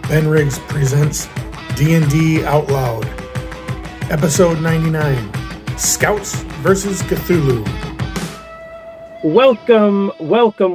Ben Riggs presents D&D Out Loud, Episode 99, Scouts vs. Cthulhu. Welcome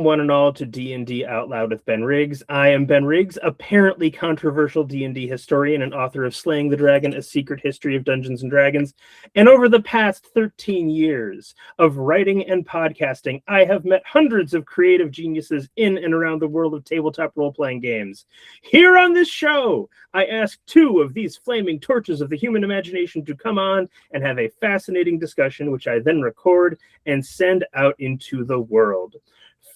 one and all to D&D Out Loud with Ben Riggs. I am Ben Riggs, apparently controversial D&D historian and author of Slaying the Dragon, A Secret History of Dungeons & Dragons. And over the past 13 years of writing and podcasting, I have met hundreds of creative geniuses in and around the world of tabletop role-playing games. Here on this show, I ask two of these flaming torches of the human imagination to come on and have a fascinating discussion, which I then record and send out into the world.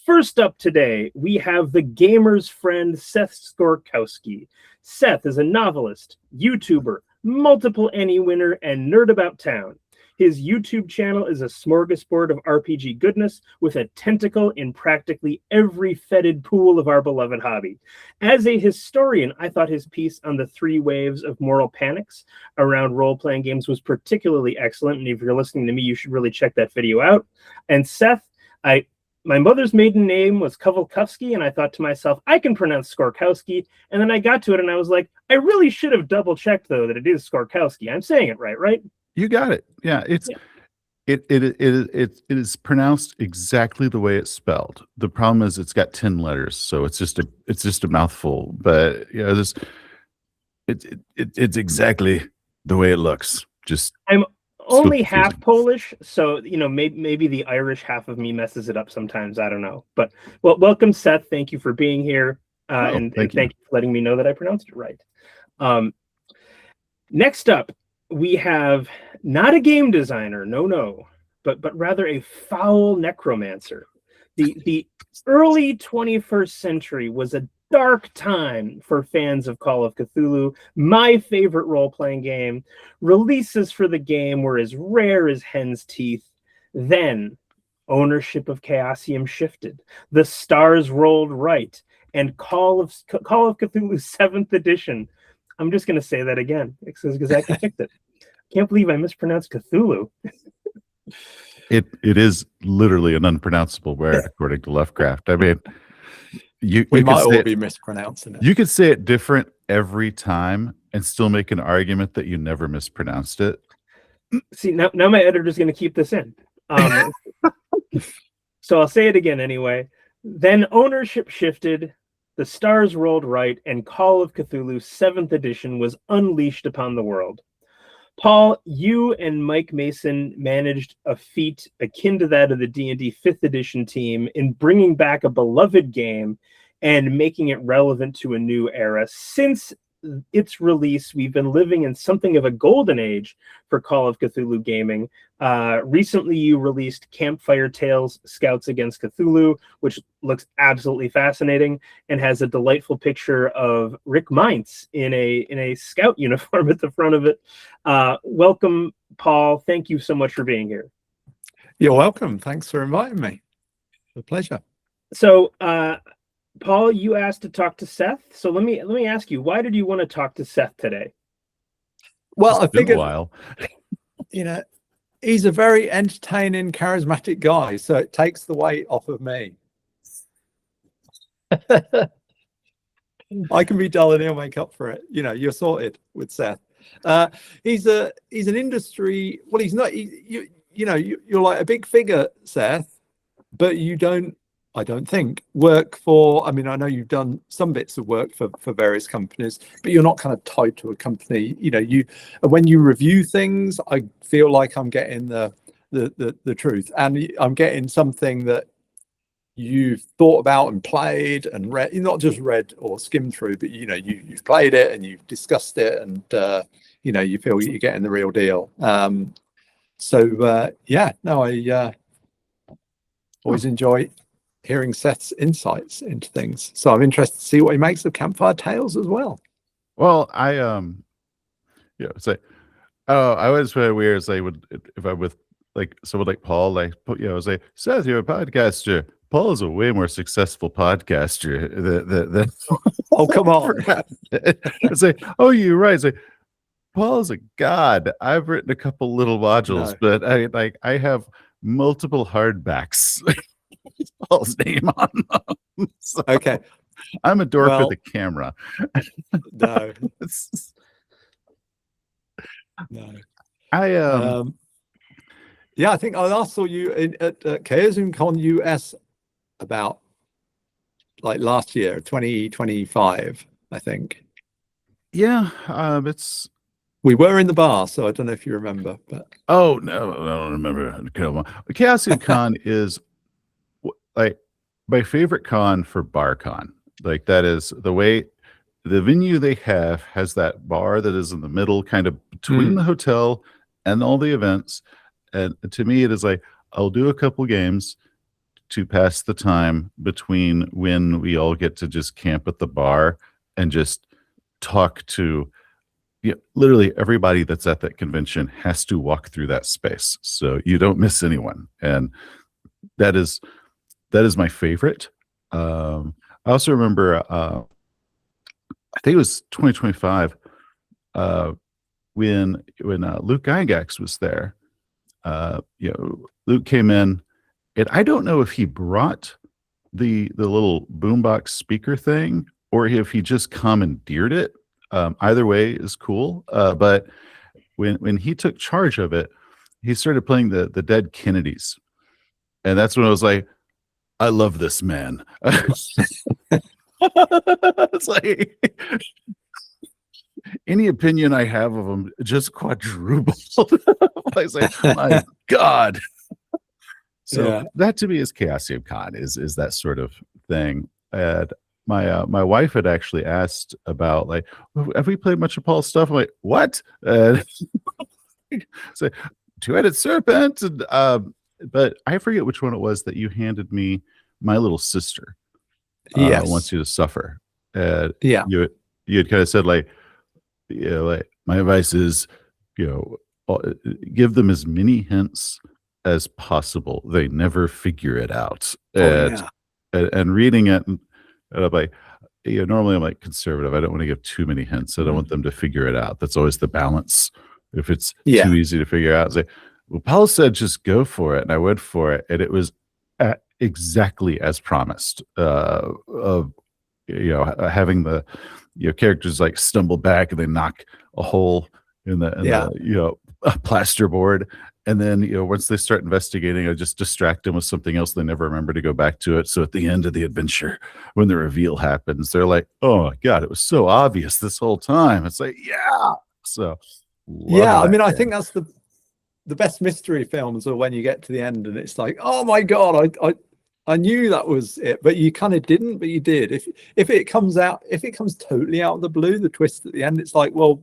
First up today, we have the gamer's friend, Seth Skorkowsky. Seth is a novelist, YouTuber, multiple ENnie winner, and nerd about town. His YouTube channel is a smorgasbord of RPG goodness with a tentacle in practically every fetid pool of our beloved hobby. As a historian, I thought his piece on the 3 waves of moral panics around role-playing games was particularly excellent, and if you're listening to me, you should really check that video out. And Seth, my mother's maiden name was Kovalkovsky, and I thought to myself, I can pronounce Skorkowski, and then I got to it, and I was like, I really should have double-checked, though, that it is Skorkowski. I'm saying it right? You got it. Yeah, it is pronounced exactly the way it's spelled. The problem is it's got 10 letters, so it's just a mouthful. But yeah, it's exactly the way it looks. I'm only half Polish, so maybe the Irish half of me messes it up sometimes. I don't know. But well, welcome, Seth. Thank you for being here, and thank you for letting me know that I pronounced it right. Next up, we have not a game designer, but rather a foul necromancer. The early 21st century was a dark time for fans of Call of Cthulhu, my favorite role-playing game. Releases for the game were as rare as hen's teeth. Then, ownership of Chaosium shifted. The stars rolled right, and Call of Cthulhu 7th edition. I'm just going to say that again because I picked it. Can't believe I mispronounced Cthulhu. It is literally an unpronounceable word, according to Lovecraft. I mean, we might all be mispronouncing it. You could say it different every time and still make an argument that you never mispronounced it. See, now my editor's going to keep this in. So I'll say it again anyway. Then ownership shifted. The stars rolled right, and Call of Cthulhu 7th edition was unleashed upon the world. Paul, you and Mike Mason managed a feat akin to that of the D&D 5th edition team in bringing back a beloved game and making it relevant to a new era. Since its release, we've been living in something of a golden age for Call of Cthulhu gaming. Recently, you released CAMPFIRE TALES, Scouts Against Cthulhu, which looks absolutely fascinating and has a delightful picture of Rick Meintz in a scout uniform at the front of it. Welcome, Paul. Thank you so much for being here. You're welcome. Thanks for inviting me. It's a pleasure. So, Paul, you asked to talk to Seth. So let me ask you, why did you want to talk to Seth today? Well, I figured, a while. He's a very entertaining, charismatic guy, so it takes the weight off of me. I can be dull and he'll make up for it. You're sorted with Seth. He's an industry. Well, he's not. You're like a big figure, Seth, but you don't. I don't think work for. I mean, I know you've done some bits of work for various companies, but you're not kind of tied to a company. When you review things, I feel like I'm getting the truth, and I'm getting something that you've thought about and played and read. You're not just read or skimmed through, but you've played it and you've discussed it, and you feel you're getting the real deal. I always enjoy hearing Seth's insights into things. So I'm interested to see what he makes of Campfire Tales as well. Well, I always feel weird as I would if I with like someone like Paul, I was like, Seth, you're a podcaster. Paul's a way more successful podcaster than oh, come on. It's like, oh, you're right. It's like, Paul's a god. I've written a couple little modules, but I have multiple hardbacks. Paul's name on them. So. Okay. I'm a dork Well, with a camera. no, no. I Yeah, I think I last saw you at ChaosmCon US about like last year, 2025, I think. yeah, it's We were in the bar, so I don't know if you remember, but oh no, I don't remember. Chaosium Con is like my favorite con for bar con. Like that is the way the venue they have has that bar that is in the middle, kind of between the hotel and all the events. And to me, it is like I'll do a couple games to pass the time between when we all get to just camp at the bar and just talk to literally everybody that's at that convention has to walk through that space. So you don't miss anyone. And that is my favorite. I also remember, I think it was 2025, when Luke Gygax was there. Luke came in, and I don't know if he brought the little boombox speaker thing or if he just commandeered it. Either way is cool. But when he took charge of it, he started playing the Dead Kennedys, and that's when I was like, I love this man. It's like any opinion I have of him just quadrupled. I was like, my God. So that to me is Chaosium Con, is that sort of thing. And my wife had actually asked about, like, have we played much of Paul's stuff? I'm like, what? So Two-Headed Serpent, and but I forget which one it was that you handed me. My Little Sister wants you to suffer. You had kind of said, like, like my advice is, give them as many hints as possible. They never figure it out. And reading it, and I'm like, normally I'm like conservative. I don't want to give too many hints. I don't want them to figure it out. That's always the balance. If it's too easy to figure out, it's like, well, Paul said just go for it, and I went for it, and it was exactly as promised. Of having the characters like stumble back and they knock a hole in the plasterboard, and then once they start investigating, I just distract them with something else. They never remember to go back to it. So at the end of the adventure, when the reveal happens, they're like, "Oh my God, it was so obvious this whole time." It's like, so I mean, I think that's the best mystery films are when you get to the end and it's like, oh my God, I knew that was it, but you kind of didn't, but you did. If it comes totally out of the blue, the twist at the end, it's like, well,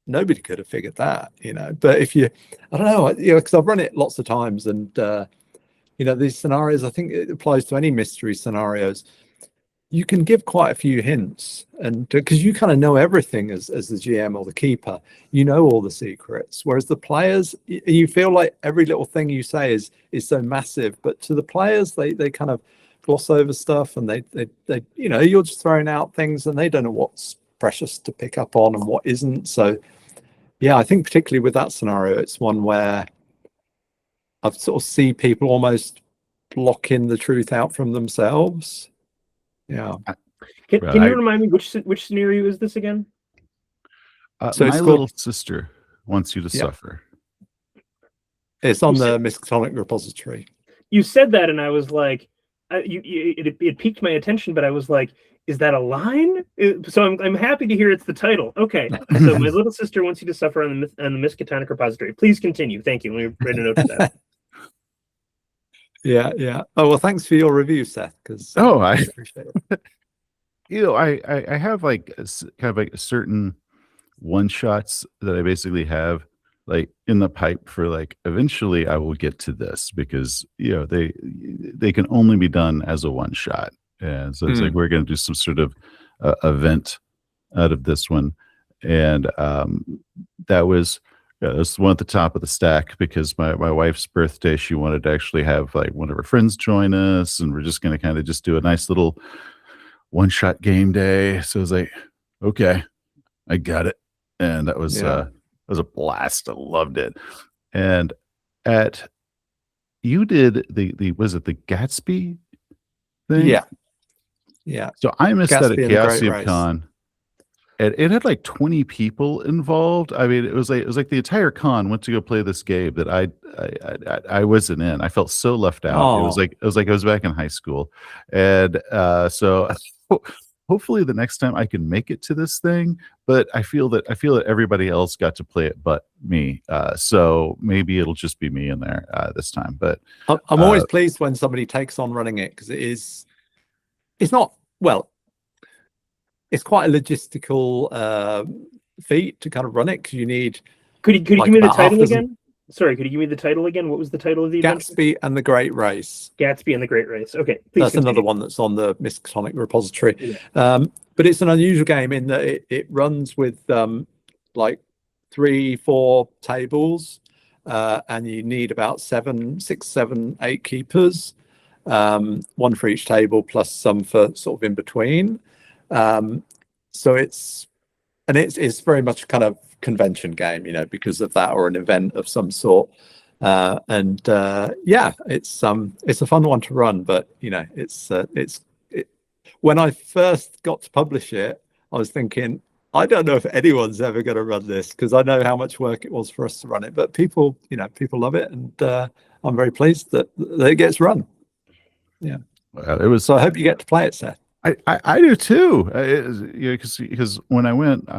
nobody could have figured that, But if you, I don't know, because I've run it lots of times, and these scenarios, I think it applies to any mystery scenarios. You can give quite a few hints, and because you kind of know everything as the GM or the keeper, all the secrets. Whereas the players, you feel like every little thing you say is so massive, but to the players, they kind of gloss over stuff, and they you're just throwing out things, and they don't know what's precious to pick up on and what isn't. So, I think particularly with that scenario, it's one where I've sort of see people almost blocking the truth out from themselves. Yeah. Can you remind me which scenario is this again? So My Little Sister Wants You to Suffer. It's on the Miskatonic repository. You said that, and I was like, it piqued my attention, but I was like, is that a line? So I'm happy to hear it's the title. Okay, so My Little Sister Wants You to Suffer on the Miskatonic repository. Please continue. Thank you. Let me write a note of that. Yeah. Oh, well, thanks for your review, Seth. Because I appreciate it. I have like kind of like certain one shots that I basically have like in the pipe for like eventually I will get to this, because they can only be done as a one shot, and so it's like we're going to do some sort of event out of this one, and that's one at the top of the stack, because my wife's birthday, she wanted to actually have like one of her friends join us, and we're just going to kind of just do a nice little one-shot game day. So I was like, okay, I got it. And that was a blast. I loved it. And you did the was it the Gatsby thing? Yeah. So I missed that at Gatsby and the Great Chaosium Race. Con. And it had like 20 people involved. I mean, it was like the entire con went to go play this game that I wasn't in. I felt so left out. Oh. It was like I was back in high school, and so hopefully the next time I can make it to this thing. But I feel that everybody else got to play it but me. So maybe it'll just be me in there this time. But I'm always pleased when somebody takes on running it, because it's not, well, it's quite a logistical feat to kind of run it, because you need. Could you like give me the about title half again? Sorry, could you give me the title again? What was the title of the event? Gatsby and the Great Race. Gatsby and the Great Race. Okay, please That's continue. another one that's on the Miskatonic repository. Yeah. But it's an unusual game in that it runs with like 3-4 tables, and you need about 6, 7, 8 keepers, one for each table plus some for sort of in between. So it's very much kind of convention game, because of that, or an event of some sort. Yeah, it's a fun one to run, but when I first got to publish it, I was thinking, I don't know if anyone's ever going to run this, because I know how much work it was for us to run it, but people love it, and I'm very pleased that it gets run. Yeah. It was. So I hope you get to play it, Seth. I do too. Because when I went,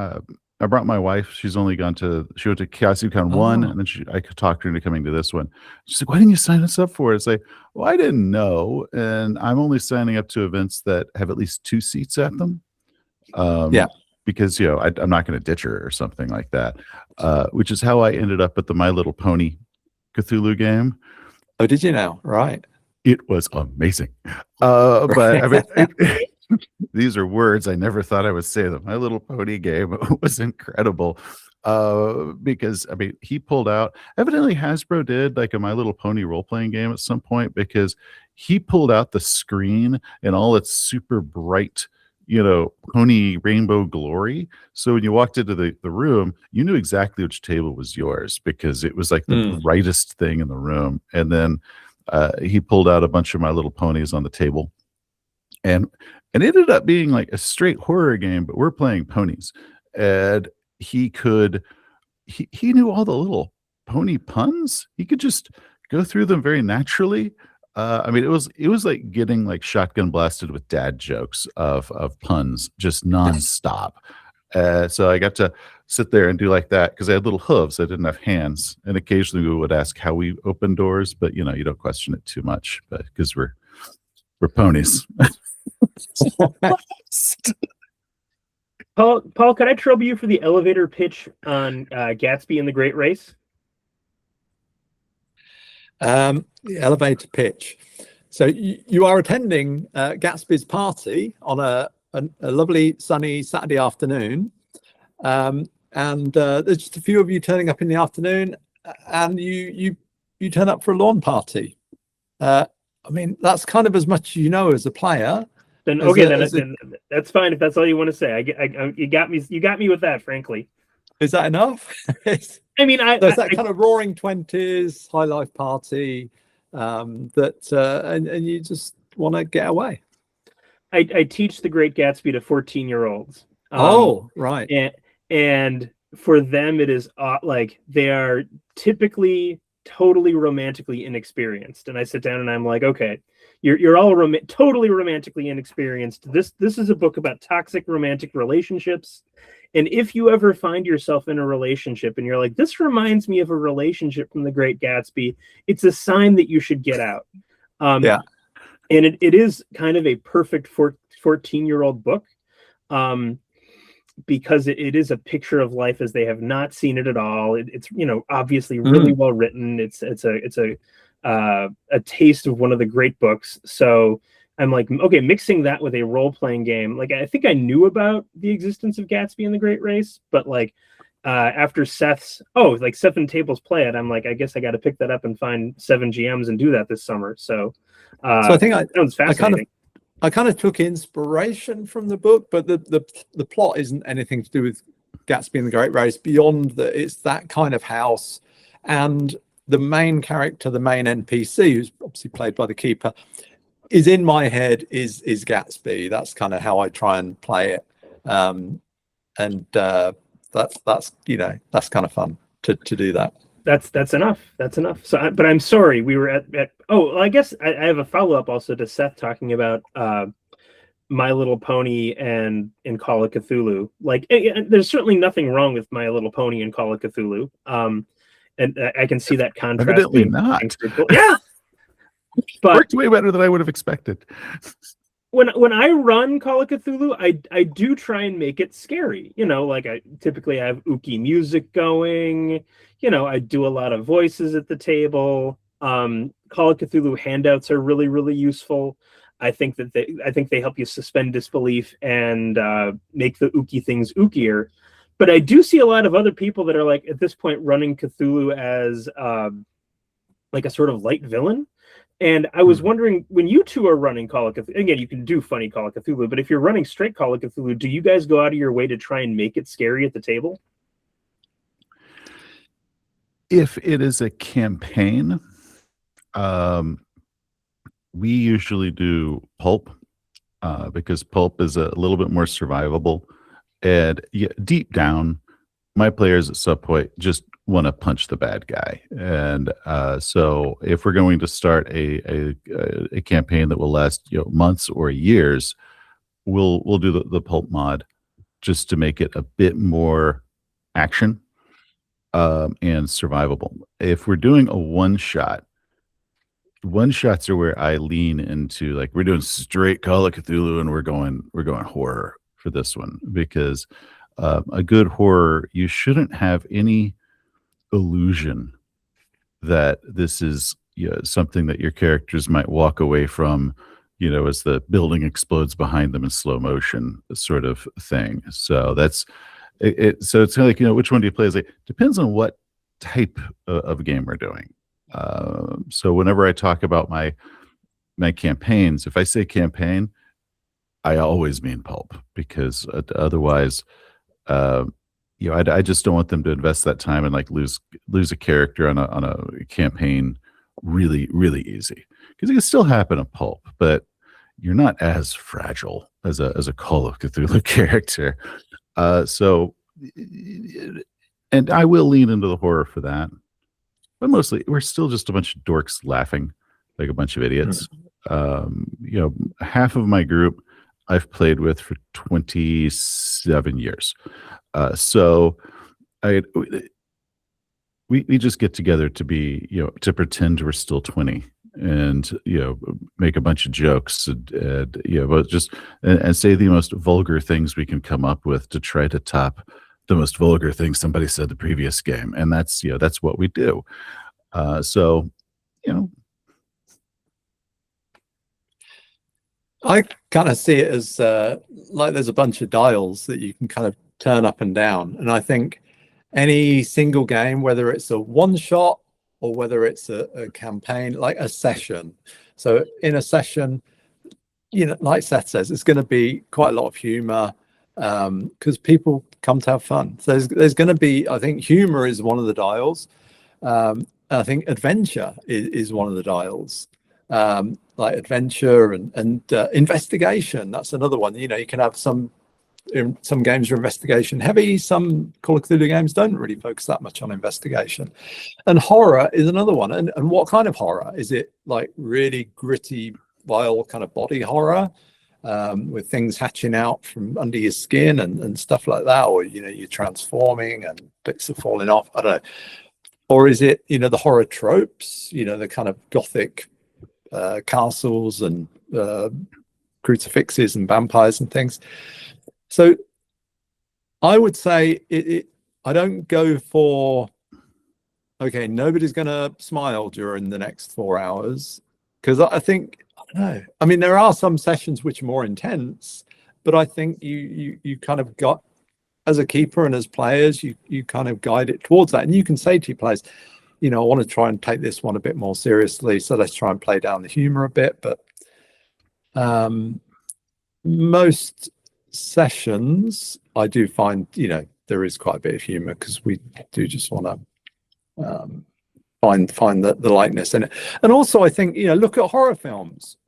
I brought my wife. She went to ChaosiumCon 1, and then I could talk her into coming to this one. She's like, "Why didn't you sign us up for it?" It's like, well, I didn't know, and I'm only signing up to events that have at least 2 seats at them. Because I'm not going to ditch her or something like that. Which is how I ended up at the My Little Pony Cthulhu game. Oh, did you now? Right. It was amazing. But I mean, these are words I never thought I would say. Them. My Little Pony game was incredible. Because I mean, he pulled out. Evidently, Hasbro did like a My Little Pony role-playing game at some point, because he pulled out the screen and all its super bright, pony rainbow glory. So when you walked into the room, you knew exactly which table was yours, because it was like the brightest thing in the room. And then he pulled out a bunch of My Little Ponies on the table, and it ended up being like a straight horror game, but we're playing ponies. And he knew all the little pony puns. He could just go through them very naturally. I mean, it was like getting like shotgun blasted with dad jokes of puns, just nonstop. So I got to sit there and do like that, because I had little hooves. I didn't have hands, and occasionally we would ask how we open doors, but you don't question it too much, but because we're ponies. Paul, could I trouble you for the elevator pitch on Gatsby and the Great Race? The elevator pitch. So you are attending Gatsby's party on a lovely sunny Saturday afternoon, and there's just a few of you turning up in the afternoon, and you turn up for a lawn party. I mean, that's kind of as much as a player. Then that's fine if that's all you want to say. You got me with that, frankly. Is that enough? I mean, there's that kind of roaring 20s high life party and you just want to get away. I teach The Great Gatsby to 14-year-olds. Right. And for them, it is like they are typically totally romantically inexperienced. And I sit down and I'm like, okay, you're all totally romantically inexperienced. This is a book about toxic romantic relationships. And if you ever find yourself in a relationship and you're like, this reminds me of a relationship from The Great Gatsby, it's a sign that you should get out. And it is kind of a perfect 14-year-old book, because it is a picture of life as they have not seen it at all. It's obviously really well written. It's a taste of one of the great books. So I'm like, okay, mixing that with a role-playing game. Like, I think I knew about the existence of Gatsby and the Great Race, but like after Seth and Tables play it, I'm like, I guess I got to pick that up and find 7 GMs and do that this summer. So I think that sounds fascinating. I kind of took inspiration from the book, but the plot isn't anything to do with Gatsby and the Great Race beyond that. It's that kind of house, and the main character, the main NPC, who's obviously played by the keeper, is in my head is Gatsby. That's kind of how I try and play it. That's that's kind of fun to do that. That's enough. That's enough. So, but I'm sorry, we were at oh, well, I guess I have a follow-up also to Seth talking about My Little Pony and in Call of Cthulhu. Like, there's certainly nothing wrong with My Little Pony and Call of Cthulhu. And I can see that contrast. Evidently not. Cool. Yeah, but worked way better than I would have expected. When I run Call of Cthulhu, I do try and make it scary. Like I typically have ooky music going. I do a lot of voices at the table. Call of Cthulhu handouts are really, really useful. I think they help you suspend disbelief and make the ooky things ookier. But I do see a lot of other people that are like at this point running Cthulhu as like a sort of light villain. And I was wondering, when you two are running Call of Cthulhu, again, you can do funny Call of Cthulhu, but if you're running straight Call of Cthulhu, do you guys go out of your way to try and make it scary at the table? If it is a campaign, we usually do pulp because pulp is a little bit more survivable. And deep down, my players at some point just want to punch the bad guy. And so if we're going to start a campaign that will last months or years, we'll do the pulp mod just to make it a bit more action and survivable. If we're doing a one-shots are where I lean into, like, we're doing straight Call of Cthulhu and we're going horror for this one, because a good horror, you shouldn't have any illusion that this is something that your characters might walk away from as the building explodes behind them in slow motion sort of thing. So that's it. So it's kind of like, which one do you play? It's like, depends on what type of game we're doing. So whenever I talk about my campaigns, if I say campaign, I always mean pulp, because otherwise I just don't want them to invest that time and like lose a character on a campaign really, really easy, because it can still happen in pulp, but you're not as fragile as a Call of Cthulhu character. So, and I will lean into the horror for that, but mostly we're still just a bunch of dorks laughing like a bunch of idiots. Half of my group I've played with for 27 years. So we just get together to be, to pretend we're still 20 and, make a bunch of jokes and but just and say the most vulgar things we can come up with to try to top the most vulgar things somebody said the previous game. And that's what we do. I kind of see it as like there's a bunch of dials that you can kind of turn up and down. And I think any single game, whether it's a one shot or whether it's a campaign, like a session. So in a session, like Seth says, it's going to be quite a lot of humor because people come to have fun. So there's going to be, I think humor is one of the dials. I think adventure is one of the dials. Like adventure and investigation. That's another one. You can have some games are investigation heavy. Some Call of Cthulhu games don't really focus that much on investigation. And horror is another one. And what kind of horror? Is it like really gritty, vile kind of body horror with things hatching out from under your skin and stuff like that? Or, you're transforming and bits are falling off. I don't know. Or is it, the horror tropes, the kind of gothic castles and crucifixes and vampires and things. So I would say I don't go for, okay, nobody's going to smile during the next 4 hours, because I think, I don't know. I mean, there are some sessions which are more intense, but I think you kind of got, as a keeper and as players, you kind of guide it towards that. And you can say to your players, I want to try and take this one a bit more seriously, so let's try and play down the humor a bit. But most sessions, I do find, there is quite a bit of humor, because we do just want to find the lightness in it. And also, I think, look at horror films.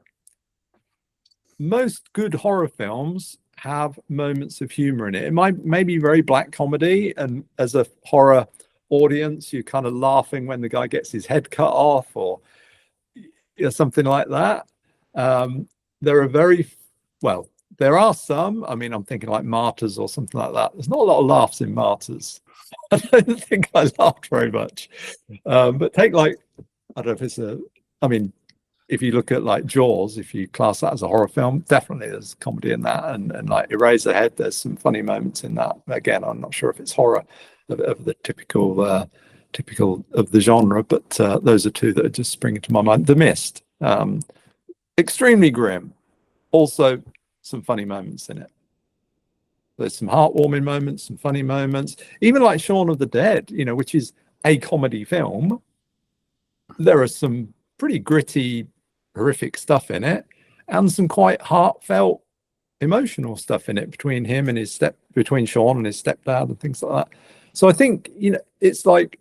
most good horror films have moments of humor in it. It may be very black comedy, and as a horror audience, you're kind of laughing when the guy gets his head cut off, or something like that. There are some. I mean, I'm thinking like Martyrs or something like that. There's not a lot of laughs in Martyrs. I don't think I laughed very much. But take like, I don't know if it's if you look at like Jaws, if you class that as a horror film, definitely there's comedy in that, and like Eraserhead, there's some funny moments in that. Again, I'm not sure if it's horror of the typical of the genre, but those are two that are just springing to my mind. The Mist, extremely grim, also some funny moments in it. There's some heartwarming moments, some funny moments, even like Shaun of the Dead, which is a comedy film. There are some pretty gritty, horrific stuff in it, and some quite heartfelt, emotional stuff in it between Shaun and his stepdad and things like that. So I think, it's like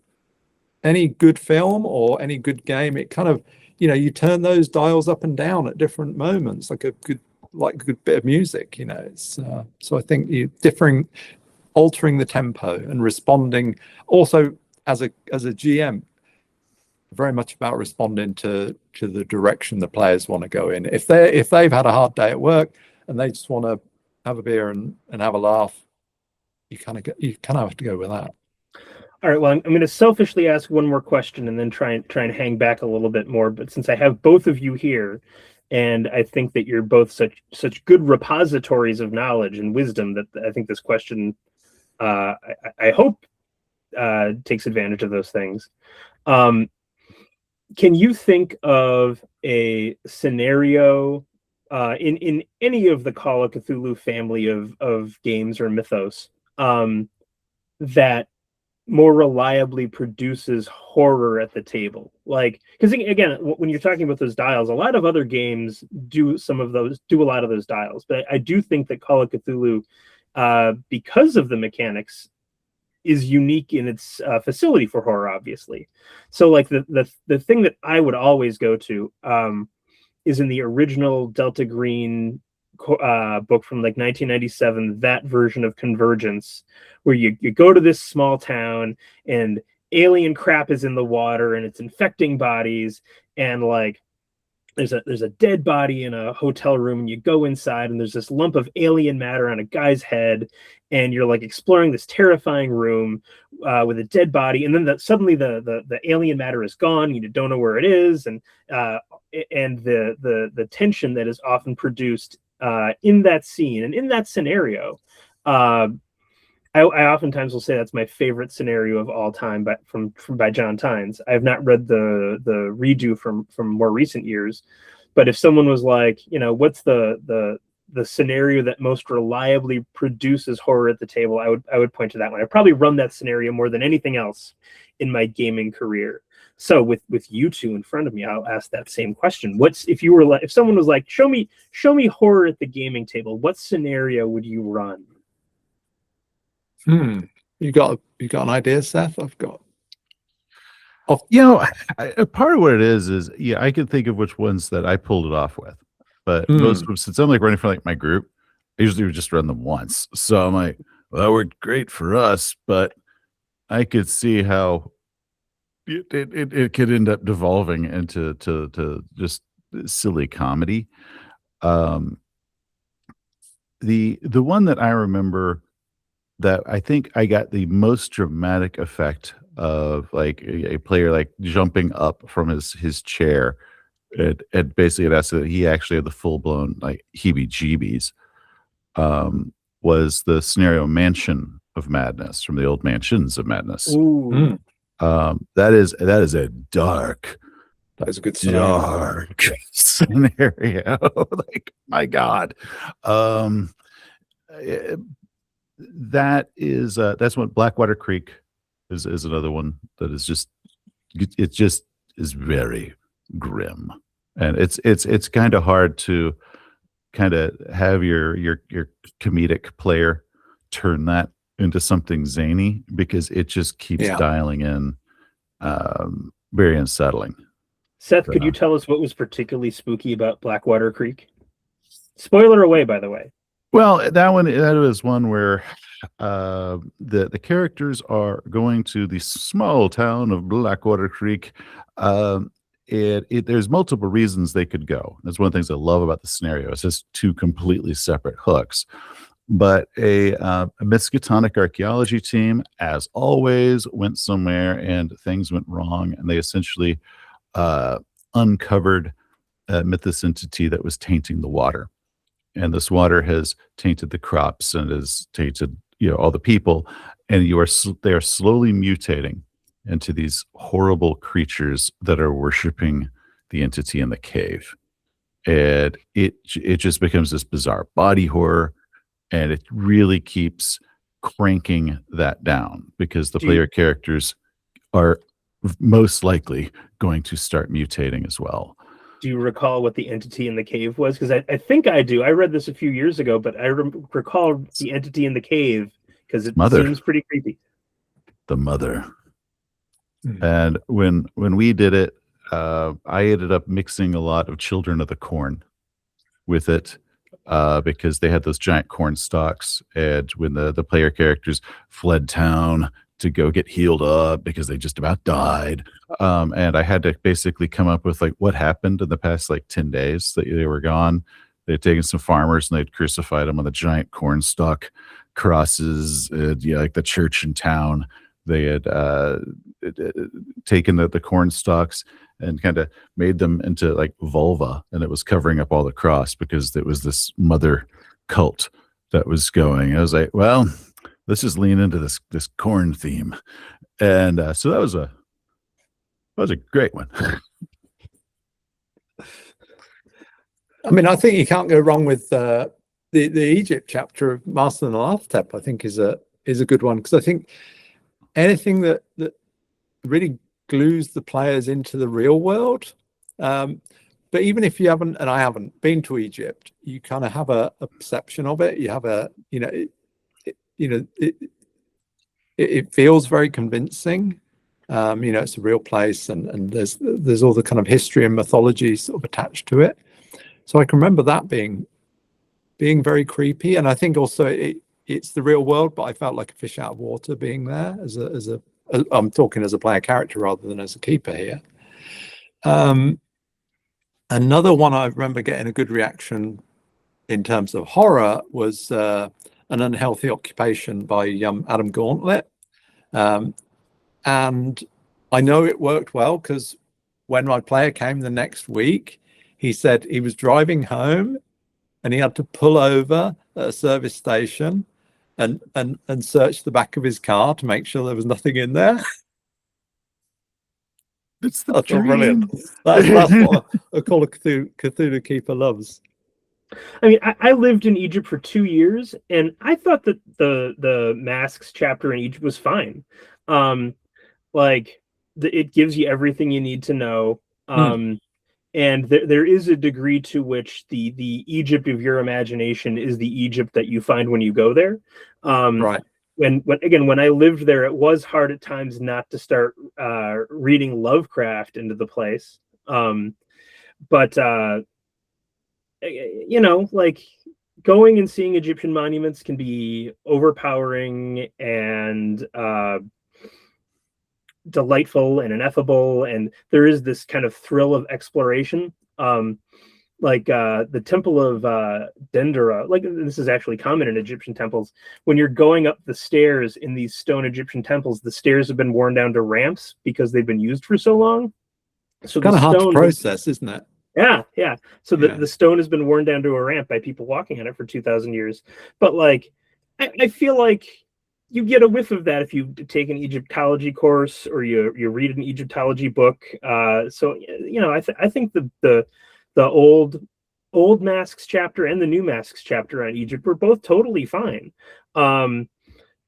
any good film or any good game, it kind of, you turn those dials up and down at different moments, like a good bit of music, it's so I think altering the tempo and responding also as a GM, very much about responding to the direction the players want to go in. If they've had a hard day at work and they just want to have a beer and have a laugh, you kind of have to go with that. All right, well, I'm going to selfishly ask one more question and then try and hang back a little bit more. But since I have both of you here, and I think that you're both such good repositories of knowledge and wisdom, that I think this question, I hope, takes advantage of those things. Can you think of a scenario in any of the Call of Cthulhu family of games or mythos that more reliably produces horror at the table? Like, because again, when you're talking about those dials, a lot of other games do a lot of those dials, but I do think that Call of Cthulhu, because of the mechanics, is unique in its facility for horror, obviously. So like the thing that I would always go to is in the original Delta Green book from like 1997, that version of Convergence, where you go to this small town and alien crap is in the water and it's infecting bodies, and like there's a dead body in a hotel room, and you go inside and there's this lump of alien matter on a guy's head, and you're like exploring this terrifying room with a dead body, and then suddenly the alien matter is gone, you don't know where it is, and the tension that is often produced in that scene and in that scenario. I oftentimes will say that's my favorite scenario of all time, but by John Tynes. I have not read the redo from more recent years, but if someone was like, what's the scenario that most reliably produces horror at the table, I would point to that one. I probably run that scenario more than anything else in my gaming career. So with you two in front of me, I'll ask that same question. If someone was like, show me horror at the gaming table, what scenario would you run? You got an idea, Seth? I've got. Part of what it is I can think of which ones that I pulled it off with, but most of them, since I'm like running for like my group, I usually would just run them once. So I'm like, well, that worked great for us, but I could see how it could end up devolving into just silly comedy. The one that I remember that I think I got the most dramatic effect of, like a player like jumping up from his chair, and basically it asked that he actually had the full-blown like heebie-jeebies, was the scenario Mansion of Madness from the old Mansions of Madness. Ooh. That is a dark, that is a good scenario. Dark scenario. Like, my God. That's what Blackwater Creek is another one that is just is very grim, and it's kind of hard to kind of have your comedic player turn that into something zany, because it just keeps dialing in, very unsettling. Seth, could you tell us what was particularly spooky about Blackwater Creek? Spoiler away, by the way. Well, that was one where the characters are going to the small town of Blackwater Creek. There's multiple reasons they could go. That's one of the things I love about the scenario. It's just two completely separate hooks. But a Miskatonic archaeology team, as always, went somewhere and things went wrong, and they essentially uncovered a mythos entity that was tainting the water. And this water has tainted the crops and has tainted, all the people, and they are slowly mutating into these horrible creatures that are worshiping the entity in the cave. And it just becomes this bizarre body horror, and it really keeps cranking that down because the player characters are most likely going to start mutating as well. Do you recall what the entity in the cave was? Because I think I do. I read this a few years ago, but I recall the entity in the cave because it seems pretty creepy. The mother. And when we did it, I ended up mixing a lot of Children of the Corn with it because they had those giant corn stalks. And when the player characters fled town to go get healed up because they just about died. And I had to basically come up with what happened in the past 10 days that they were gone. They had taken some farmers and they'd crucified them on the giant cornstalk crosses, like the church in town. They had taken the corn stalks and kind of made them into vulva, and it was covering up all the cross because it was this mother cult that was going. I was like, well, let's just lean into this corn theme. And so that was a great one. I mean, I think you can't go wrong with the Egypt chapter of Master and the Laughtep. I think is a good one, because I think anything that really glues the players into the real world. But even if you haven't, and I haven't been to Egypt, you kind of have a perception of it. You have it feels very convincing. It's a real place, and there's all the kind of history and mythology sort of attached to it. So I can remember that being very creepy, and I think also it's the real world, but I felt like a fish out of water being there I'm talking as a player character rather than as a keeper here. Another one I remember getting a good reaction in terms of horror was An Unhealthy Occupation by Adam Gauntlet. And I know it worked well because when my player came the next week, he said he was driving home and he had to pull over at a service station and search the back of his car to make sure there was nothing in there. It's the dream. Brilliant. That's what a Call of Cthulhu keeper loves. I mean, I lived in Egypt for 2 years, and I thought that the masks chapter in Egypt was fine. It gives you everything you need to know. And there is a degree to which the Egypt of your imagination is the Egypt that you find when you go there. Right. When I lived there, it was hard at times not to start reading Lovecraft into the place. But going and seeing Egyptian monuments can be overpowering and delightful and ineffable, and there is this kind of thrill of exploration. The temple of Dendera, this is actually common in Egyptian temples. When you're going up the stairs in these stone Egyptian temples, the stairs have been worn down to ramps because they've been used for so long. So kind of hard to process, isn't it? Yeah. So the stone has been worn down to a ramp by people walking on it for 2,000 years. But I feel like you get a whiff of that if you take an Egyptology course or you read an Egyptology book. I think the old masks chapter and the new masks chapter on Egypt were both totally fine. And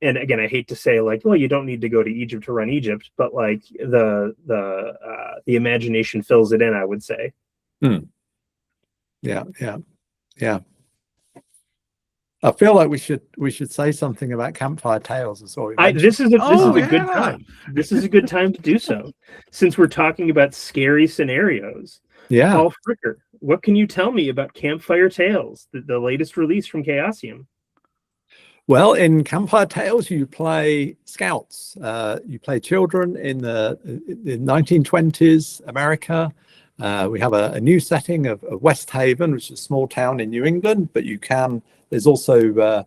again, I hate to say you don't need to go to Egypt to run Egypt, but the imagination fills it in, I would say. Yeah. I feel like we should say something about Campfire Tales. This is a good time. This is a good time to do so, since we're talking about scary scenarios. Yeah. Paul Fricker, what can you tell me about Campfire Tales, the latest release from Chaosium? Well, in Campfire Tales, you play scouts. You play children in the 1920s America. We have a new setting of West Haven, which is a small town in New England, but there's also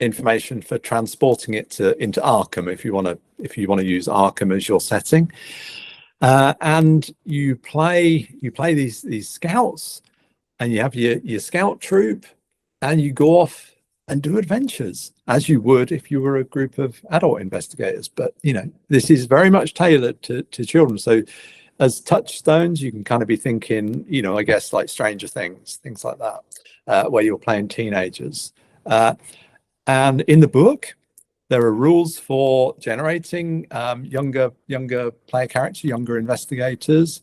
information for transporting it into Arkham if you want to use Arkham as your setting. And you play these scouts, and you have your scout troop, and you go off and do adventures as you would if you were a group of adult investigators. But this is very much tailored to children. So as touchstones, you can kind of be thinking, I guess like Stranger Things like that, where you're playing teenagers. And in the book, there are rules for generating younger player characters, younger investigators.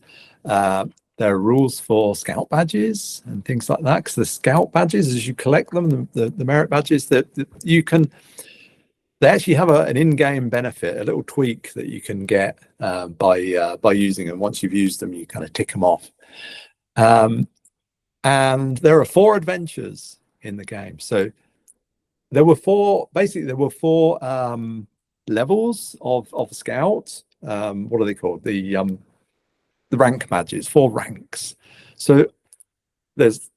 There are rules for scout badges and things like that, because the scout badges, as you collect them, the merit badges, that you can, they actually have an in-game benefit, a little tweak that you can get by using them. Once you've used them, you kind of tick them off. And there are 4 adventures in the game. So there were 4 levels of scout. What are they called? The rank badges, 4 ranks. So there's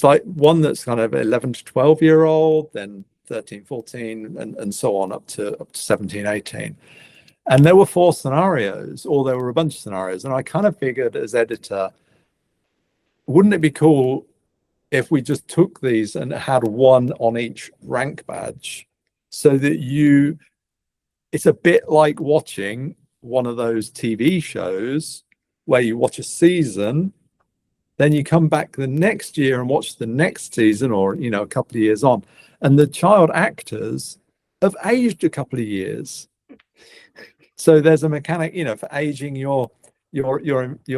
like one that's kind of 11 to 12-year-old, then 13, 14, and so on up to 17, 18. And there were 4 scenarios, or there were a bunch of scenarios. And I kind of figured as editor, wouldn't it be cool if we just took these and had one on each rank badge, so that it's a bit like watching one of those TV shows where you watch a season, then you come back the next year and watch the next season, or a couple of years on, and the child actors have aged a couple of years. So there's a mechanic, for aging your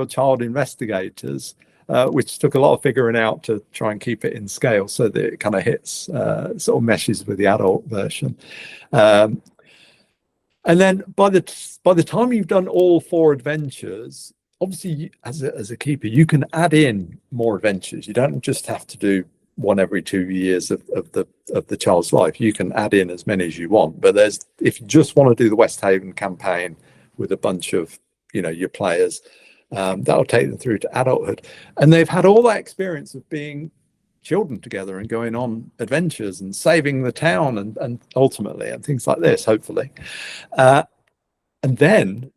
child investigators, which took a lot of figuring out to try and keep it in scale so that it kind of hits, sort of meshes with the adult version. And then by the time you've done all 4 adventures, obviously, as a keeper, you can add in more adventures. You don't just have to do one every 2 years of the child's life. You can add in as many as you want. But if you just want to do the West Haven campaign with a bunch of your players, that'll take them through to adulthood. And they've had all that experience of being children together and going on adventures and saving the town and ultimately and things like this, hopefully. And then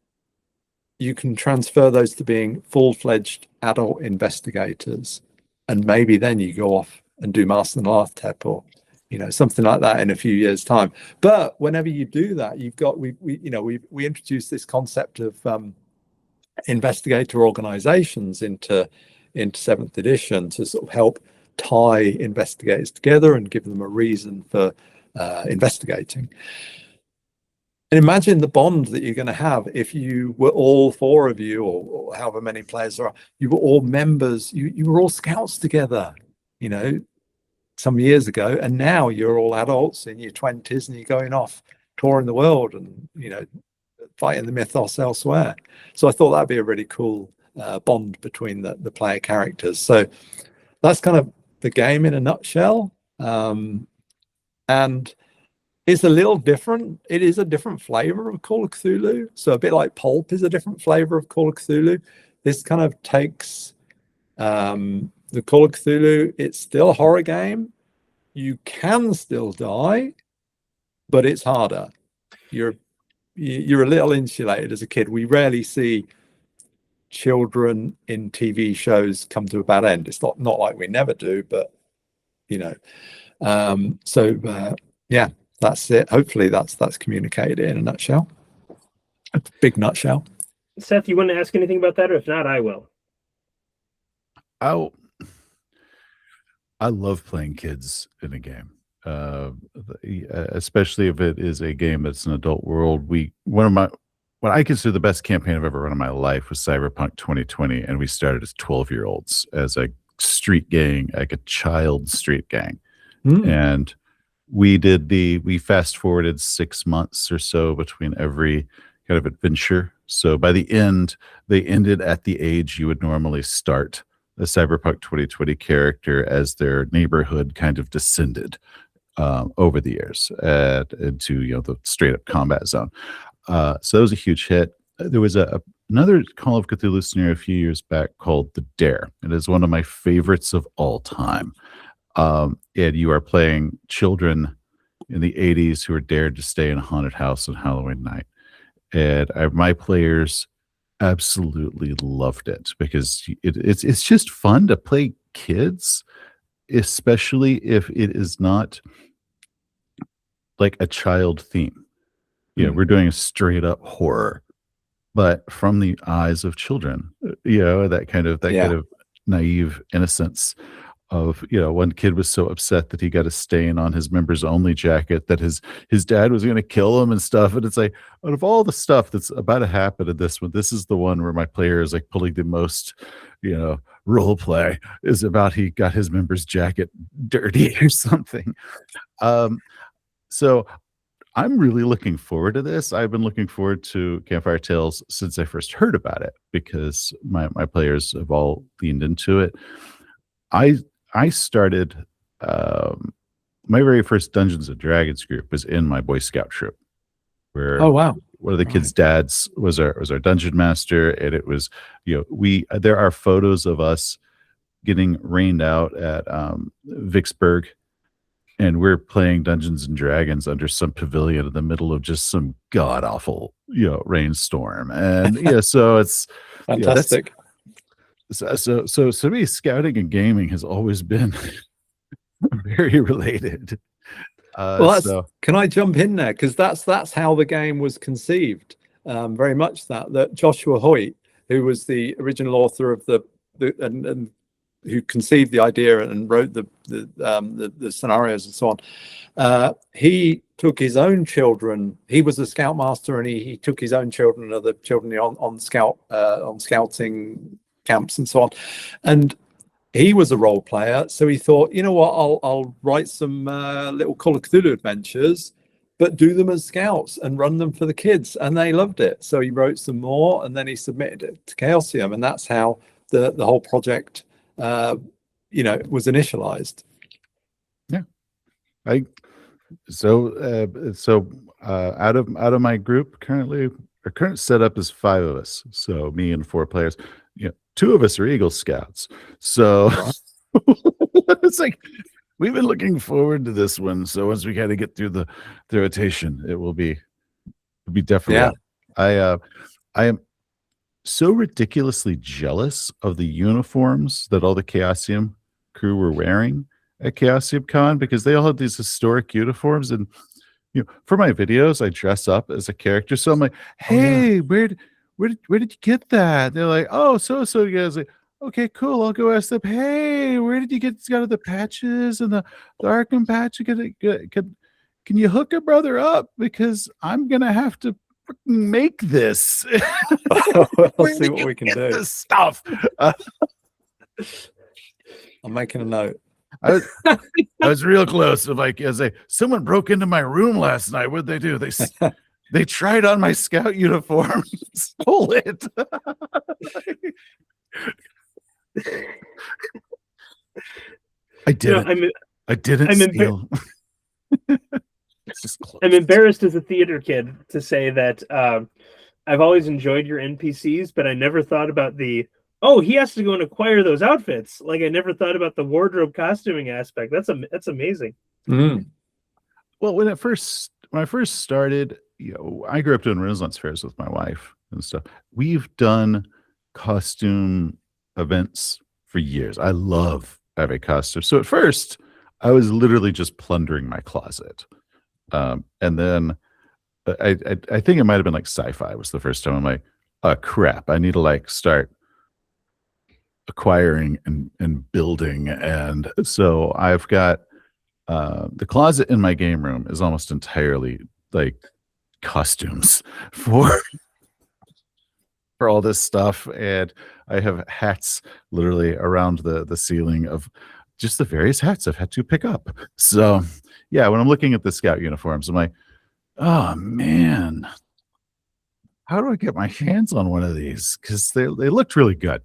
you can transfer those to being full-fledged adult investigators, and maybe then you go off and do Master and Artep or something like that in a few years' time. But whenever you do that, we introduced this concept of investigator organizations into 7th edition to sort of help tie investigators together and give them a reason for investigating. And imagine the bond that you're going to have if you were all 4 of you, or however many players there are, you were all members, you were all scouts together, some years ago, and now you're all adults in your 20s and you're going off touring the world and, fighting the mythos elsewhere. So I thought that'd be a really cool bond between the player characters. So that's kind of the game in a nutshell. And it's a little different. It is a different flavor of Call of Cthulhu. So a bit like Pulp is a different flavor of Call of Cthulhu. This kind of takes the Call of Cthulhu. It's still a horror game. You can still die, but it's harder. You're a little insulated as a kid. We rarely see children in TV shows come to a bad end. It's not like we never do, but yeah. That's it. Hopefully that's communicated in a nutshell. A big nutshell. Seth, you want to ask anything about that? Or if not, I will. I love playing kids in a game, especially if it is a game that's an adult world. What I consider the best campaign I've ever run in my life was Cyberpunk 2020, and we started as 12-year-olds as a street gang, like a child street gang. And we fast forwarded 6 months or so between every kind of adventure. So by the end, they ended at the age you would normally start Cyberpunk 2020 character as their neighborhood kind of descended over the years into the straight up combat zone. So that was a huge hit. There was another Call of Cthulhu scenario a few years back called The Dare. It is one of my favorites of all time. And you are playing children in the 80s who are dared to stay in a haunted house on Halloween night. And my players absolutely loved it because it's just fun to play kids, especially if it is not like a child theme. We're doing a straight up horror, but from the eyes of children. That kind of naive innocence of one kid was so upset that he got a stain on his members only jacket that his dad was going to kill him and stuff. And it's like, out of all the stuff that's about to happen in this one, this is the one where my player is like pulling the most role play, is about he got his member's jacket dirty or something. So I'm really looking forward to this. I've been looking forward to Campfire Tales since I first heard about it because my players have all leaned into it. I started my very first Dungeons and Dragons group was in my Boy Scout troop, where one of the kids' dads was our dungeon master, and it was there are photos of us getting rained out at Vicksburg, and we're playing Dungeons and Dragons under some pavilion in the middle of just some god awful rainstorm, and so it's fantastic. So to me, scouting and gaming has always been very related. Can I jump in there? Because that's how the game was conceived. Very much that Joshua Hoyt, who was the original author of and who conceived the idea and wrote the scenarios and so on. He took his own children. He was a scoutmaster, and he took his own children and other children on scouting camps and so on, and he was a role player, so he thought, I'll write some little Call of Cthulhu adventures, but do them as scouts and run them for the kids, and they loved it. So he wrote some more, and then he submitted it to Chaosium, and that's how the whole project was initialized. Out of my group currently, our current setup is 5 of us, so me and 4 players. 2 of us are Eagle Scouts, so it's like we've been looking forward to this one. So once we kind of get through the rotation, it'll be definitely. Yeah. I am so ridiculously jealous of the uniforms that all the Chaosium crew were wearing at Chaosium Con, because they all had these historic uniforms, and for my videos I dress up as a character, so I'm like, hey, where did you get that? They're like, oh, so guys, like, okay, cool, I'll go ask them, hey, where did you get the patches and the Arkham patch? Can you hook a brother up, because I'm gonna have to make this. We'll see what we can do. This stuff. I'm making a note. I was real close. Someone broke into my room last night. What'd they do? They tried on my scout uniform, stole it. I didn't steal. I'm embarrassed as a theater kid to say that I've always enjoyed your NPCs, but I never thought about he has to go and acquire those outfits. Like, I never thought about the wardrobe costuming aspect. That's amazing. Mm. Well, when I first started, I grew up doing Renaissance fairs with my wife and stuff. We've done costume events for years. I love having costumes. So at first, I was literally just plundering my closet. And then I think it might have been like sci-fi was the first time. I'm like, oh, crap, I need to start acquiring and building. And so I've got the closet in my game room is almost entirely costumes for all this stuff, and I have hats literally around the ceiling of just the various hats I've had to pick up. So yeah, when I'm looking at the scout uniforms, I'm like, oh man, how do I get my hands on one of these? Because they looked really good,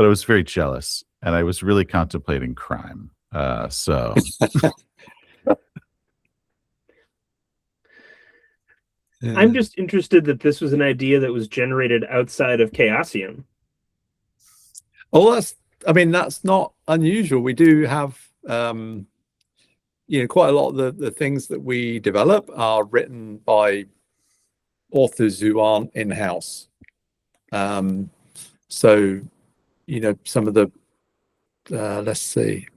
but I was very jealous, and I was really contemplating crime. So I'm just interested that this was an idea that was generated outside of Chaosium. Oh, that's not unusual. We do have, quite a lot of the things that we develop are written by authors who aren't in-house. So, some of the, let's see.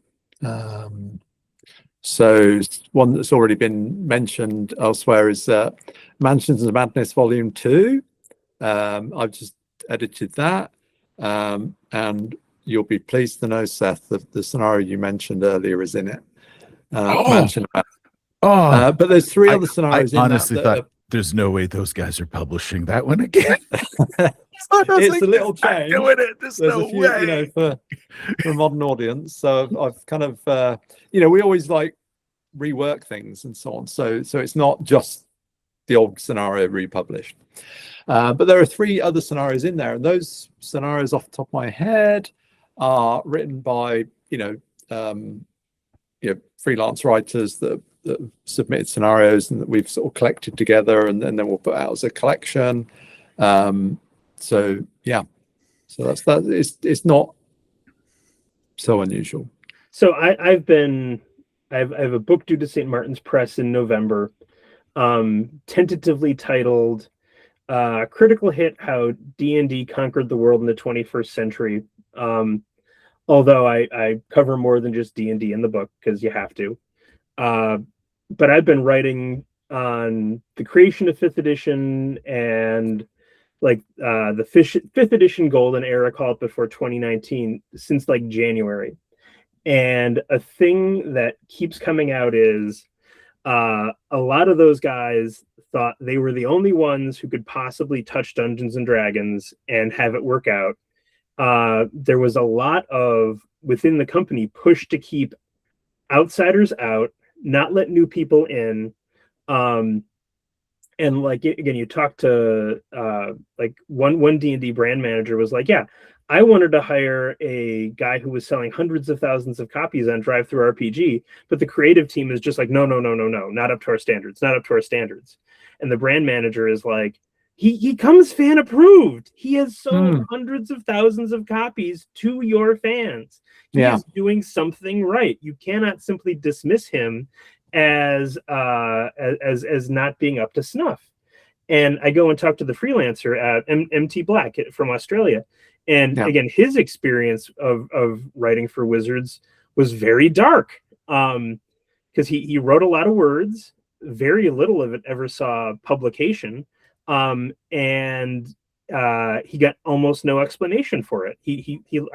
So one that's already been mentioned elsewhere is Mansions of Madness Volume 2. I've just edited that. And you'll be pleased to know, Seth, that the scenario you mentioned earlier is in it. Mansion of Madness. But there's three other scenarios I in honestly that. thought there's no way those guys are publishing that one again. It's a little change. Doing it. There's a no few, way. For a modern audience. So I've kind of, we always like rework things and so on. So it's not just the old scenario republished. But there are three other scenarios in there, and those scenarios, off the top of my head, are written by freelance writers that submitted scenarios and that we've sort of collected together, and then we'll put out as a collection. So that's that. It's not so unusual. So I have a book due to St. Martin's Press in November, tentatively titled Critical Hit: How D&D Conquered the World in the 21st Century. Although I cover more than just D&D in the book, because you have to. But I've been writing on the creation of 5th edition and the 5th edition golden era, call it, before 2019, since January. And a thing that keeps coming out is a lot of those guys thought they were the only ones who could possibly touch Dungeons and Dragons and have it work out. There was a lot of, within the company, push to keep outsiders out, not let new people in. And again, you talk to one D&D brand manager was like, yeah, I wanted to hire a guy who was selling hundreds of thousands of copies on Drive-Thru RPG, but the creative team is just like, no, not up to our standards, not up to our standards. And the brand manager is like, he comes fan approved. He has sold hundreds of thousands of copies to your fans. He is doing something right. You cannot simply dismiss him as not being up to snuff. And I go and talk to the freelancer at MT Black from Australia. And again, his experience of writing for Wizards was very dark, because he wrote a lot of words. Very little of it ever saw publication. And he got almost no explanation for it.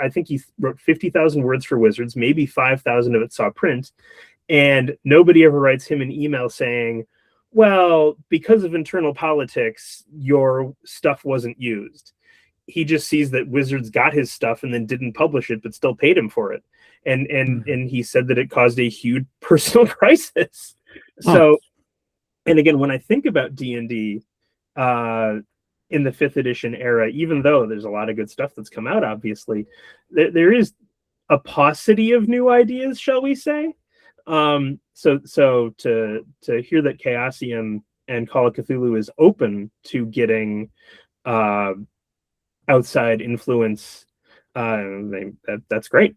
I think he wrote 50,000 words for Wizards, maybe 5,000 of it saw print, and nobody ever writes him an email saying, well, because of internal politics, your stuff wasn't used. He just sees that Wizards got his stuff and then didn't publish it, but still paid him for it. And he said that it caused a huge personal crisis. So, and again, when I think about D&D, in the 5th edition era, even though there's a lot of good stuff that's come out, obviously, there is a paucity of new ideas, shall we say. So to hear that Chaosium and Call of Cthulhu is open to getting outside influence, that's great.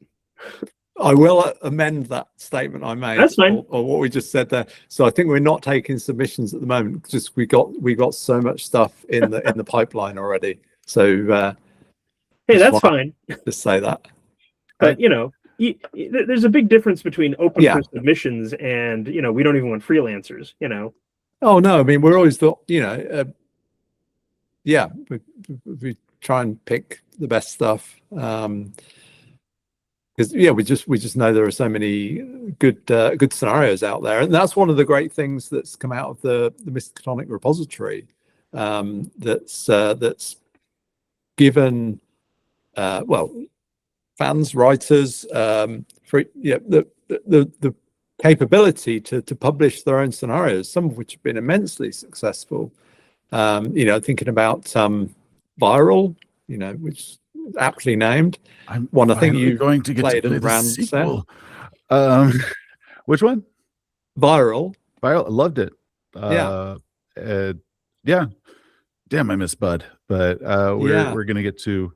I will amend that statement I made. That's fine. Or what we just said there. So I think we're not taking submissions at the moment. Just we got so much stuff in the pipeline already. So hey, that's fine. Just say that. But there's a big difference between open for submissions and we don't even want freelancers. Oh no, I mean we're always thought we try and pick the best stuff. Because we just know there are so many good scenarios out there, and that's one of the great things that's come out of the Miskatonic repository. That's given fans, writers, the capability to publish their own scenarios, some of which have been immensely successful. Thinking about Viral, which aptly named. I'm One I think finally you going to get to played play and the ran, Seth. sequel. Which one? Viral. Viral. I loved it. Yeah. Yeah. Damn, I miss Bud. But we're gonna get to.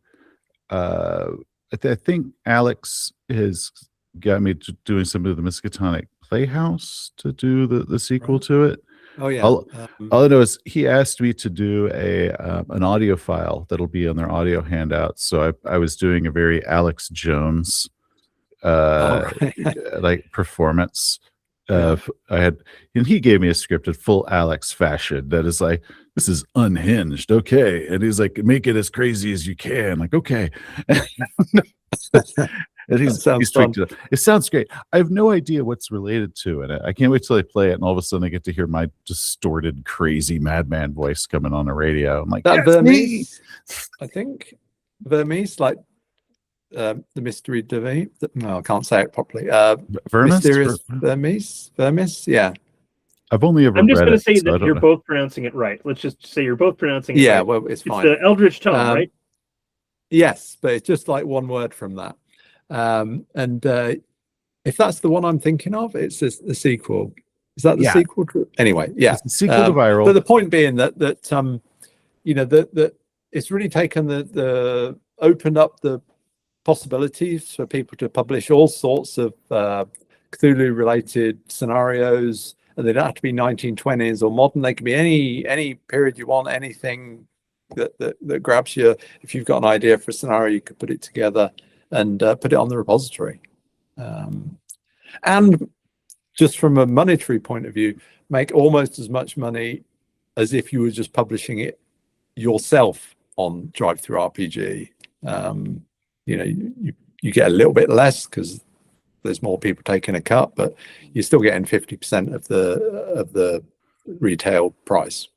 I think Alex has got me to doing some of the Miskatonic Playhouse to do the sequel to it. Oh yeah. All I know is he asked me to do an audio file that'll be on their audio handouts. So I was doing a very Alex Jones like performance. I had, and he gave me a script in full Alex fashion that is like, this is unhinged, okay, and he's like, make it as crazy as you can, like, okay. And he's tweaked it. It sounds great. I have no idea what's related to it. I can't wait till I play it, and all of a sudden I get to hear my distorted, crazy madman voice coming on the radio. I'm like, that that's Vermees, I think Vermees, like the mystery Devi. No, I can't say it properly. Mysterious Vermees. Yeah. I've only ever. I'm just going to say that you're both pronouncing it right. Let's just say you're both pronouncing it. Yeah, right. well, it's fine. It's the Eldritch Tome, right? Yes, but it's just like one word from that. If that's the one I'm thinking of, it's the sequel. Is that the sequel? Anyway, yeah, it's the sequel to Viral. But the point being that that it's really taken the opened up the possibilities for people to publish all sorts of Cthulhu related scenarios, and they don't have to be 1920s or modern. They can be any period you want, anything that grabs you. If you've got an idea for a scenario, you could put it together and put it on the repository. And just from a monetary point of view, make almost as much money as if you were just publishing it yourself on Drive-Thru RPG. You get a little bit less because there's more people taking a cut, but you're still getting 50% of the retail price.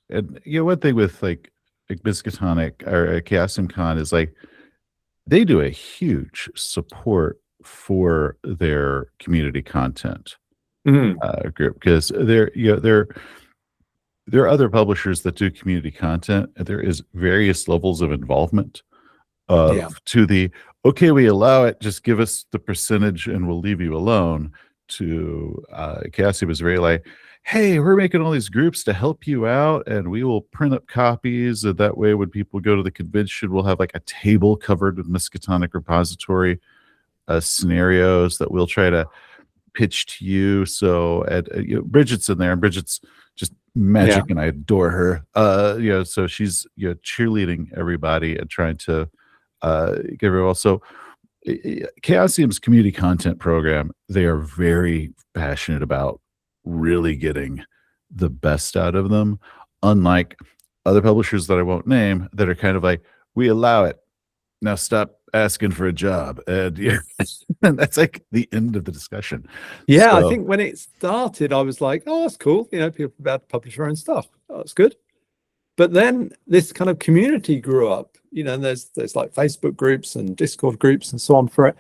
And one thing with like Miskatonic or Chaosium Con is like they do a huge support for their community content group, because there are other publishers that do community content, and there is various levels of involvement to the okay, we allow it, just give us the percentage and we'll leave you alone, to Chaosium was very like, hey, we're making all these groups to help you out, and we will print up copies, and that way when people go to the convention, we'll have like a table covered with Miskatonic repository scenarios that we'll try to pitch to you. So Bridget's in there, and Bridget's just magic, and I adore her. So she's cheerleading everybody and trying to get everyone. So Chaosium's community content program, they are very passionate about really getting the best out of them, unlike other publishers that I won't name that are kind of like, we allow it, now stop asking for a job, and and that's like the end of the discussion. I think when it started I was like, oh, that's cool, people about to publish their own stuff, that's good. But then this kind of community grew up, and there's like Facebook groups and Discord groups and so on for it,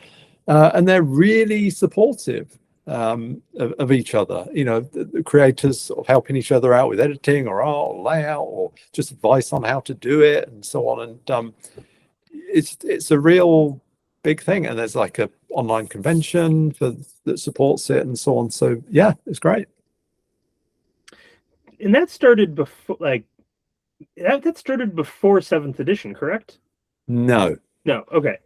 and they're really supportive of each other. The creators sort of helping each other out with editing or art or layout or just advice on how to do it and so on. And it's a real big thing. And there's like a online convention that supports it and so on. So yeah, it's great. And that started before, that started before 7th edition, correct? No. Okay.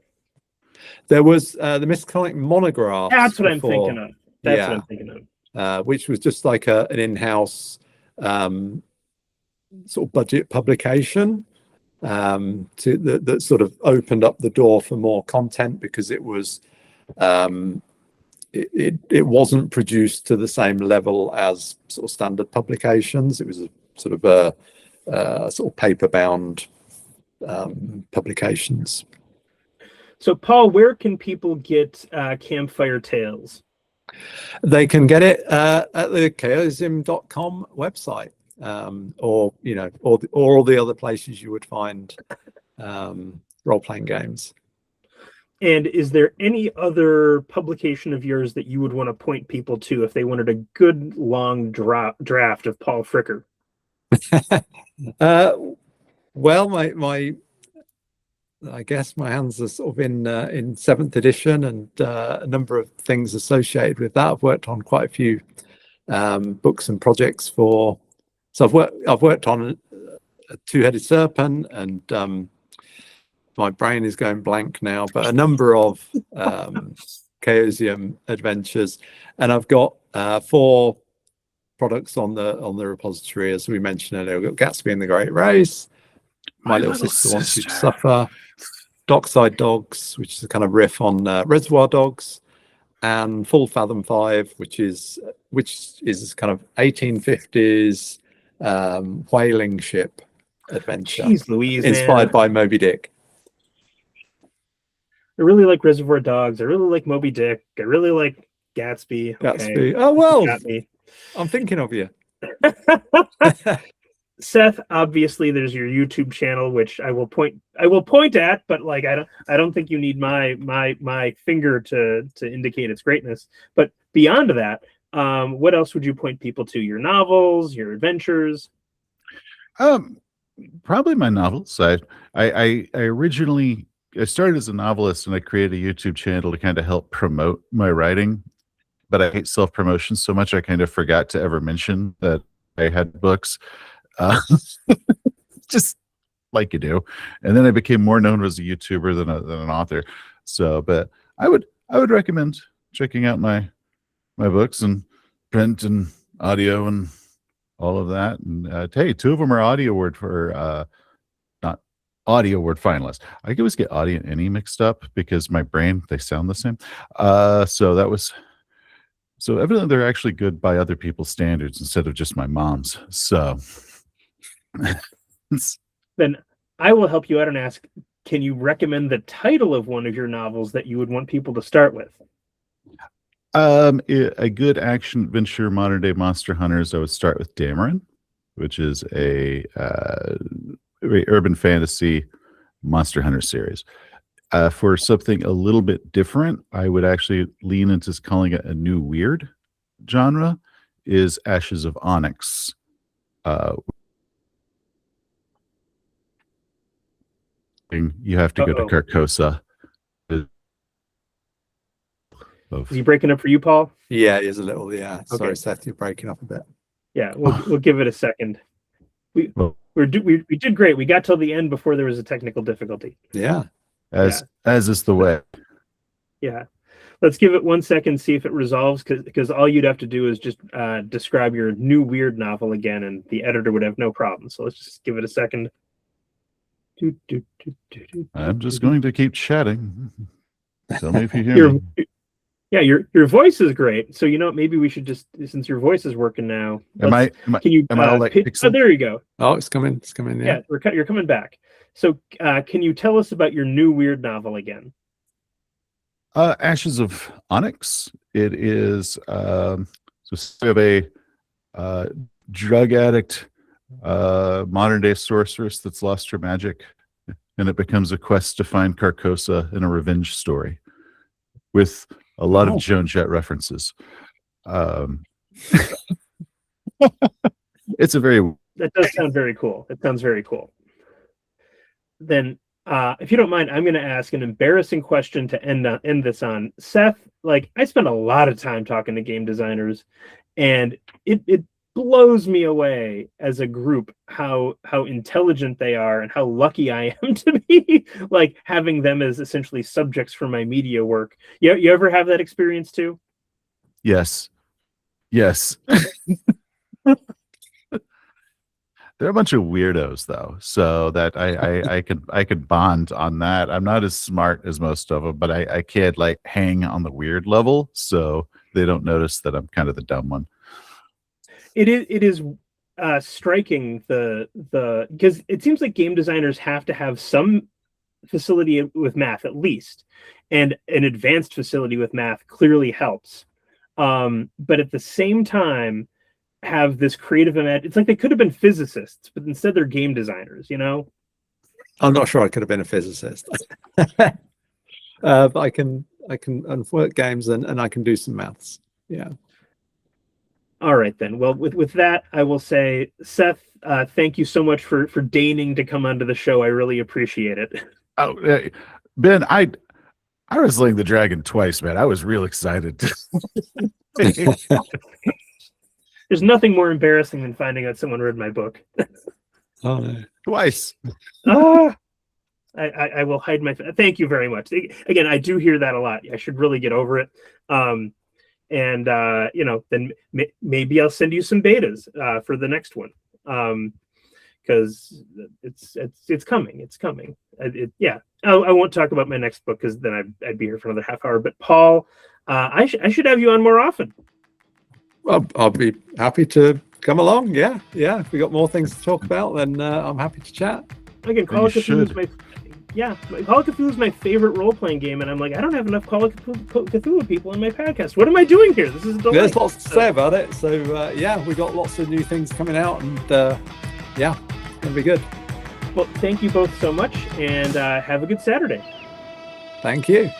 There was the Miskatonic monograph. That's what I'm thinking of. That's what I'm thinking of. Which was just like an in-house sort of budget publication that sort of opened up the door for more content, because it was it wasn't produced to the same level as sort of standard publications. It was a sort of paper-bound publications. So, Paul, where can people get Campfire Tales? They can get it at the chaosium.com website, or all the other places you would find role-playing games. And is there any other publication of yours that you would want to point people to if they wanted a good long draft of Paul Fricker? Well, my I guess my hands are sort of in seventh edition and a number of things associated with that. I've worked on quite a few books and projects for. So I've worked on a two-headed serpent, and my brain is going blank now. But a number of Chaosium adventures, and I've got 4 products on the repository, as we mentioned earlier. We've got Gatsby and the Great Race, My Little Sister Wants You to Suffer, Dockside Dogs, which is a kind of riff on Reservoir Dogs, and Full Fathom 5, which is kind of 1850s whaling ship adventure. Jeez Louise, inspired man. by Moby Dick. I really like Reservoir Dogs. I really like Moby Dick. I really like Gatsby. Gatsby. Oh, well, Got me. I'm thinking of you. Seth, obviously there's your YouTube channel, which I will point at, but like I don't think you need my finger to indicate its greatness. But beyond that, what else would you point people to? Your novels, your adventures? Probably my novels. I originally started as a novelist, and I created a YouTube channel to kind of help promote my writing. But I hate self-promotion so much I kind of forgot to ever mention that I had books. Just like you do. And then I became more known as a YouTuber than an author. So, but I would recommend checking out my books and print and audio and all of that. And hey, 2 of them are audio word for not audio word finalists. I always get audio and ENnie mixed up because my brain, they sound the same. So evidently they're actually good by other people's standards instead of just my mom's. So then I will help you out and ask, can you recommend the title of one of your novels that you would want people to start with? A good action adventure, modern day monster hunters. I would start with Dameron, which is a urban fantasy monster hunter series. For something a little bit different, I would actually lean into calling it a new weird genre, is Ashes of Onyx. You have to go to Carcosa. Is he breaking up for you, Paul? Yeah, it is a little, yeah. Okay. Sorry, Seth, you're breaking up a bit. Yeah, we'll give it a second. We did great. We got till the end before there was a technical difficulty. Yeah. As is the way. Yeah. Let's give it 1 second, see if it resolves, because all you'd have to do is just describe your new weird novel again, and the editor would have no problem. So let's just give it a second. I'm just going to keep chatting. Tell me if you hear me. Yeah, your voice is great. So maybe we should just, since your voice is working now. Am I like there you go. Oh, it's coming. Yeah, you're coming back. So can you tell us about your new weird novel again? Ashes of Onyx. It is sort of a drug addict, modern day sorceress that's lost her magic, and it becomes a quest to find Carcosa in a revenge story with a lot of Joan Jett references. It's that does sound very cool. It sounds very cool. Then if you don't mind, I'm going to ask an embarrassing question to end this on. Seth, I spend a lot of time talking to game designers, and it blows me away as a group how intelligent they are and how lucky I am to be having them as essentially subjects for my media work. You ever have that experience too? Yes. They're a bunch of weirdos, though, so that I could bond on that. I'm not as smart as most of them, but I can't hang on the weird level, so they don't notice that I'm kind of the dumb one. It is striking because it seems like game designers have to have some facility with math at least, and an advanced facility with math clearly helps. But at the same time, have this creative imagine. It's like they could have been physicists, but instead they're game designers. I'm not sure I could have been a physicist, but I can work games and I can do some maths. Yeah. All right then. Well, with that, I will say, Seth, thank you so much for deigning to come onto the show. I really appreciate it. Oh, Ben, I was slaying the dragon twice, man. I was real excited. There's nothing more embarrassing than finding out someone read my book. Oh no. Twice. I will hide my. Thank you very much. Again, I do hear that a lot. I should really get over it. And then maybe I'll send you some betas for the next one. Because it's coming. It's coming. I won't talk about my next book because then I'd be here for another half hour. But Paul, I should have you on more often. Well, I'll be happy to come along. Yeah. If we got more things to talk about, then I'm happy to chat. Again, Call of Cthulhu is my favorite role-playing game, and I'm like, I don't have enough Call of Cthulhu people in my podcast. What am I doing here? This is a delight. There's lots to say about it. So we got lots of new things coming out, and it's gonna be good. Well, thank you both so much, and have a good Saturday. Thank you.